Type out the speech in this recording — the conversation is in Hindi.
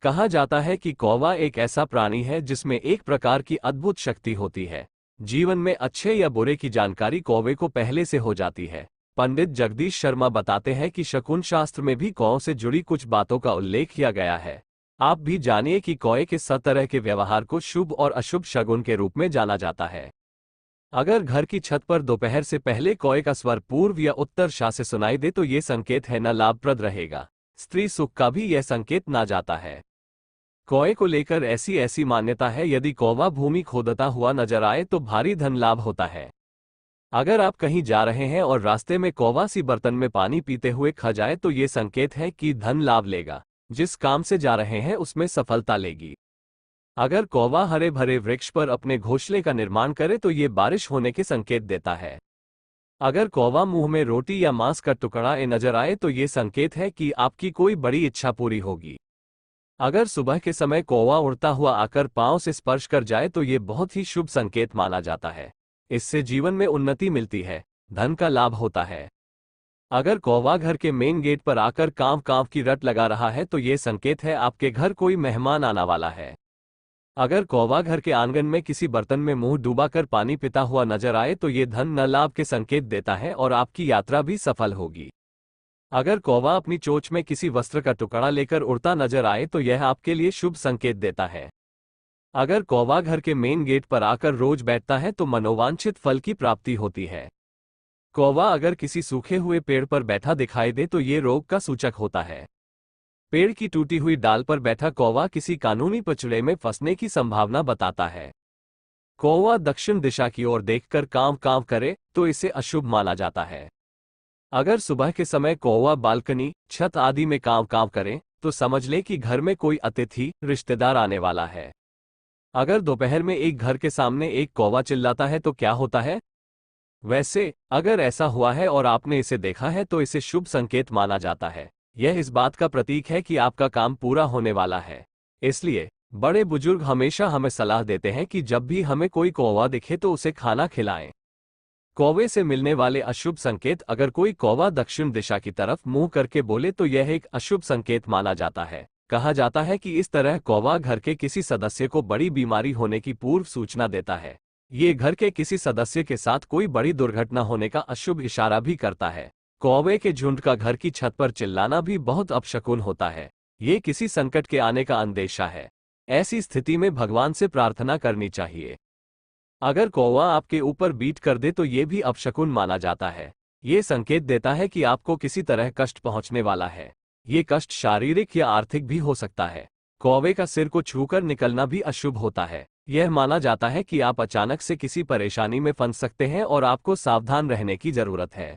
कहा जाता है कि कौवा एक ऐसा प्राणी है जिसमें एक प्रकार की अद्भुत शक्ति होती है। जीवन में अच्छे या बुरे की जानकारी कौवे को पहले से हो जाती है। पंडित जगदीश शर्मा बताते हैं कि शकुन शास्त्र में भी कौओं से जुड़ी कुछ बातों का उल्लेख किया गया है। आप भी जानिए कि कौए के 7 तरह के व्यवहार को शुभ और अशुभ शगुन के रूप में जाना जाता है। अगर घर की छत पर दोपहर से पहले कौए का स्वर पूर्व या उत्तर दिशा से सुनाई दे तो ये संकेत है न लाभप्रद रहेगा। स्त्री सुख का भी यह संकेत ना जाता है। कौए को लेकर ऐसी मान्यता है, यदि कौवा भूमि खोदता हुआ नजर आए तो भारी धन लाभ होता है। अगर आप कहीं जा रहे हैं और रास्ते में कौवा सी बर्तन में पानी पीते हुए खा जाए तो ये संकेत है कि धन लाभ लेगा। जिस काम से जा रहे हैं उसमें सफलता लेगी। अगर कौवा हरे भरे वृक्ष पर अपने घोंसले का निर्माण करे तो ये बारिश होने के संकेत देता है। अगर कौवा मुंह में रोटी या मांस का टुकड़ा नजर आए तो ये संकेत है कि आपकी कोई बड़ी इच्छा पूरी होगी। अगर सुबह के समय कौवा उड़ता हुआ आकर पांव से स्पर्श कर जाए तो ये बहुत ही शुभ संकेत माना जाता है। इससे जीवन में उन्नति मिलती है, धन का लाभ होता है। अगर कौवा घर के मेन गेट पर आकर कांव कांव की रट लगा रहा है तो ये संकेत है आपके घर कोई मेहमान आने वाला है। अगर कौवा घर के आंगन में किसी बर्तन में मुंह डुबाकर पानी पीता हुआ नजर आए तो ये धन न लाभ के संकेत देता है और आपकी यात्रा भी सफल होगी। अगर कौवा अपनी चोंच में किसी वस्त्र का टुकड़ा लेकर उड़ता नजर आए तो यह आपके लिए शुभ संकेत देता है। अगर कौवा घर के मेन गेट पर आकर रोज बैठता है तो मनोवांछित फल की प्राप्ति होती है। कौवा अगर किसी सूखे हुए पेड़ पर बैठा दिखाई दे तो ये रोग का सूचक होता है। पेड़ की टूटी हुई डाल पर बैठा कौवा किसी कानूनी पचड़े में फंसने की संभावना बताता है। कौवा दक्षिण दिशा की ओर देखकर कांव कांव करे तो इसे अशुभ माना जाता है। अगर सुबह के समय कौवा बालकनी, छत आदि में कांव कांव करे तो समझ ले कि घर में कोई अतिथि, रिश्तेदार आने वाला है। अगर दोपहर में एक घर के सामने एक कौवा चिल्लाता है तो क्या होता है? वैसे अगर ऐसा हुआ है और आपने इसे देखा है तो इसे शुभ संकेत माना जाता है। यह इस बात का प्रतीक है कि आपका काम पूरा होने वाला है। इसलिए बड़े बुजुर्ग हमेशा हमें सलाह देते हैं कि जब भी हमें कोई कौवा दिखे तो उसे खाना खिलाएं। कौवे से मिलने वाले अशुभ संकेत। अगर कोई कौवा दक्षिण दिशा की तरफ मुंह करके बोले तो यह एक अशुभ संकेत माना जाता है। कहा जाता है कि इस तरह कौवा घर के किसी सदस्य को बड़ी बीमारी होने की पूर्व सूचना देता है। ये घर के किसी सदस्य के साथ कोई बड़ी दुर्घटना होने का अशुभ इशारा भी करता है। कौवे के झुंड का घर की छत पर चिल्लाना भी बहुत अपशकुन होता है। ये किसी संकट के आने का अंदेशा है। ऐसी स्थिति में भगवान से प्रार्थना करनी चाहिए। अगर कौवा आपके ऊपर बीट कर दे तो ये भी अपशकुन माना जाता है। ये संकेत देता है कि आपको किसी तरह कष्ट पहुंचने वाला है। ये कष्ट शारीरिक या आर्थिक भी हो सकता है। कौवे का सिर को छूकर निकलना भी अशुभ होता है। यह माना जाता है कि आप अचानक से किसी परेशानी में फंस सकते हैं और आपको सावधान रहने की जरूरत है।